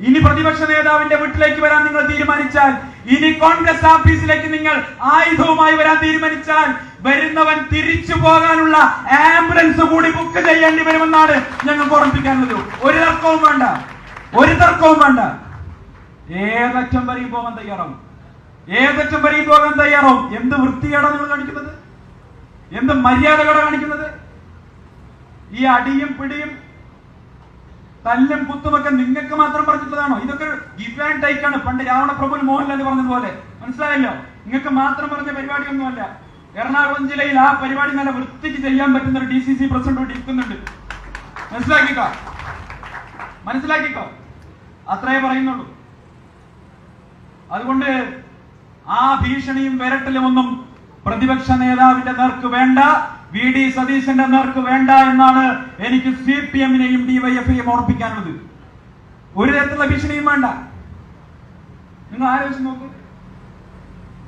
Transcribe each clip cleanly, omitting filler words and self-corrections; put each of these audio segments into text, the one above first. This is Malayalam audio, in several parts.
ഇനി പ്രതിപക്ഷ നേതാവിന്റെ വീട്ടിലേക്ക് വരാൻ നിങ്ങൾ തീരുമാനിച്ചാൽ, ഇനി കോൺഗ്രസ് ഓഫീസിലേക്ക് നിങ്ങൾ ആയുധവുമായി വരാൻ തീരുമാനിച്ചാൽ, വരുന്നവൻ തിരിച്ചു പോകാനുള്ള ആംബുലൻസ് കൂടി ബുക്ക് ചെയ്യേണ്ടി വരുമെന്നാണ് ഞങ്ങൾക്ക് ഓർമ്മിപ്പിക്കാനുള്ളത്. ഒരു തർക്കവും വേണ്ട, ഒരു തർക്കവും വേണ്ട. ഏതറ്റം വരെയും പോകാൻ തയ്യാറാവും, ഏതറ്റം വരെയും പോകാൻ തയ്യാറാവും. എന്ത് വൃത്തികേടാണ് നിങ്ങൾ കാണിക്കുന്നത്, എന്ത് മര്യാദകളാണ് കാണിക്കുന്നത്. ഈ അടിയും പിടിയും തല്ലും കുത്തുമൊക്കെ നിങ്ങൾക്ക് മാത്രം പറഞ്ഞിട്ടുള്ളതാണോ? ഇതൊക്കെ ഗിവ് ആൻഡ് ടേക്ക് ആണ്. പണ്ട് രാവണപ്രഭു മോഹൻലാൽ പറഞ്ഞതുപോലെ, മനസ്സിലായല്ലോ? നിങ്ങൾക്ക് മാത്രം പറഞ്ഞ പരിപാടിയൊന്നുമല്ല. എറണാകുളം ജില്ലയിൽ ആ പരിപാടി നല്ല വൃത്തിക്ക് ചെയ്യാൻ പറ്റുന്ന ഒരു DCC പ്രസിഡന്റ് കൂടി ഇരിക്കുന്നുണ്ട്. മനസ്സിലാക്കിക്കോ, മനസ്സിലാക്കിക്കോ. അത്രേ പറയുന്നുള്ളൂ. അതുകൊണ്ട് ആ ഭീഷണിയും വിരട്ടലും ഒന്നും പ്രതിപക്ഷ നേതാവിന്റെ നേർക്ക് വേണ്ട, VD സതീശന്റെ നേർക്ക് വേണ്ട എന്നാണ് എനിക്ക് CPM-നെയും DYFI-യും ഓർപ്പിക്കാനുള്ളത്. ഒരു തരത്തിലുള്ള ഭീഷണിയും വേണ്ട. നിങ്ങൾ ആലോചിച്ച് നോക്കൂ,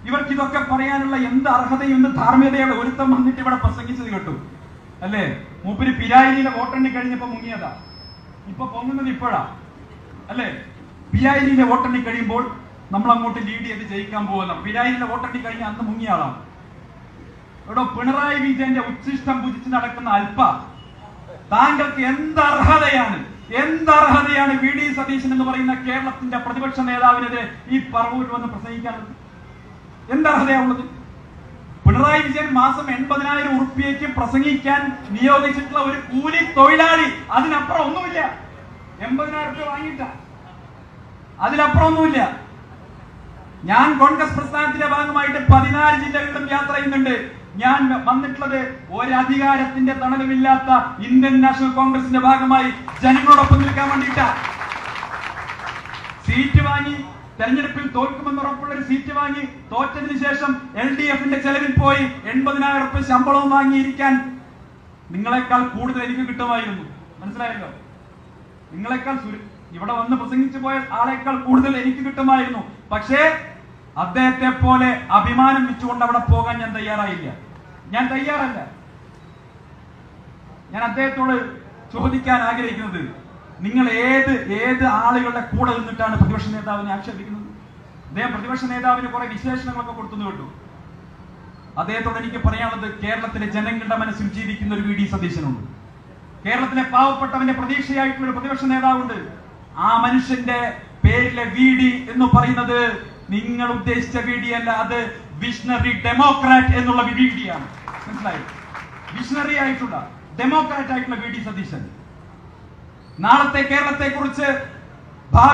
ഇവർക്ക് ഇതൊക്കെ പറയാനുള്ള എന്ത് അർഹതയും എന്ത് ധാർമ്മികതയാണ്. ഒരുത്തം വന്നിട്ട് ഇവിടെ പ്രസംഗിച്ചത് കേട്ടു അല്ലേ? മൂപ്പര് പിരായിരിയിലെ വോട്ടെണ്ണി കഴിഞ്ഞപ്പോ മുങ്ങിയതാ, ഇപ്പൊ പൊങ്ങുന്നത് ഇപ്പോഴാ അല്ലേ? പിരായിരിയിലെ വോട്ടെണ്ണി കഴിയുമ്പോൾ നമ്മൾ അങ്ങോട്ട് ലീഡ് ചെയ്ത് ജയിക്കാൻ പോകുന്ന, പിരായിരിയിലെ വോട്ടെണ്ണി കഴിഞ്ഞ അന്ന് മുങ്ങിയ ആളാണ്. ഇവിടെ പിണറായി വിജയന്റെ ഉച്ഛിഷ്ടം ഭുജിച്ച് നടക്കുന്ന അല്പ, താങ്കൾക്ക് എന്തർഹതയാണ്, എന്തർഹതയാണ് VD സതീശൻ എന്ന് പറയുന്ന കേരളത്തിന്റെ പ്രതിപക്ഷ നേതാവിനെതിരെ ഈ പറവൂരിൽ വന്ന് പ്രസംഗിക്കാനുള്ളത്? എന്തർഹതയാണുള്ളത്? പിണറായി വിജയൻ മാസം 80,000 ഉറുപ്പിയയ്ക്ക് പ്രസംഗിക്കാൻ നിയോഗിച്ചിട്ടുള്ള ഒരു കൂലി തൊഴിലാളി, അതിനപ്പുറം ഒന്നുമില്ല. 80,000 രൂപ വാങ്ങിയിട്ട, അതിലപ്പുറം ഒന്നുമില്ല. ഞാൻ കോൺഗ്രസ് പ്രസ്ഥാനത്തിന്റെ ഭാഗമായിട്ട് 14 ജില്ലകളിലും യാത്ര ചെയ്യുന്നുണ്ട്. ഞാൻ വന്നിട്ടുള്ളത് ഒരധികാരത്തിന്റെ തണലുമില്ലാത്ത ഇന്ത്യൻ നാഷണൽ കോൺഗ്രസിന്റെ ഭാഗമായി ജനങ്ങളോടൊപ്പം നിൽക്കാൻ വേണ്ടിയിട്ടാ. സീറ്റ് വാങ്ങി, തെരഞ്ഞെടുപ്പിൽ തോൽക്കുമെന്ന് ഉറപ്പുള്ള ഒരു സീറ്റ് വാങ്ങി, തോറ്റതിന് ശേഷം LDF-ന്റെ ചെലവിൽ പോയി 80,000 രൂപ ശമ്പളവും വാങ്ങിയിരിക്കാൻ നിങ്ങളെക്കാൾ കൂടുതൽ എനിക്ക് കിട്ടുമായിരുന്നു. മനസ്സിലായല്ലോ? നിങ്ങളെക്കാൾ ഇവിടെ വന്ന് പ്രസംഗിച്ചു പോയ ആളെക്കാൾ കൂടുതൽ എനിക്ക് കിട്ടുമായിരുന്നു. പക്ഷേ അദ്ദേഹത്തെ പോലെ അഭിമാനം വെച്ചുകൊണ്ട് അവിടെ പോകാൻ ഞാൻ തയ്യാറായില്ല. ഞാൻ തയ്യാറല്ല. ഞാൻ അദ്ദേഹത്തോട് ചോദിക്കാൻ ആഗ്രഹിക്കുന്നത്, നിങ്ങൾ ഏത് ആളുകളുടെ കൂടെ നിന്നിട്ടാണ് പ്രതിപക്ഷ നേതാവിനെ ആക്ഷേപിക്കുന്നത്? അദ്ദേഹം പ്രതിപക്ഷ നേതാവിന് കുറെ വിശേഷണങ്ങളൊക്കെ കൊടുത്തു കേട്ടു. അദ്ദേഹത്തോട് എനിക്ക് പറയാനുള്ളത്, കേരളത്തിലെ ജനങ്ങളുടെ മനസ്സിൽ ജീവിക്കുന്ന ഒരു VD സതീശനുണ്ട്. കേരളത്തിലെ പാവപ്പെട്ടവന്റെ പ്രതീക്ഷയായിട്ടുള്ള ഒരു പ്രതിപക്ഷ നേതാവുണ്ട്. ആ മനുഷ്യന്റെ പേരിലെ VD എന്ന് പറയുന്നത് നിങ്ങൾ ഉദ്ദേശിച്ച VD അല്ല, അത് വിഷണറി ഡെമോക്രാറ്റ് എന്നുള്ള VD ആണ്. മനസ്സിലായി? വിഷണറി ആയിട്ടുള്ള ഡെമോക്രാറ്റ് ആയിട്ടുള്ള VD സതീശൻ നാളത്തെ കേരളത്തെ കുറിച്ച്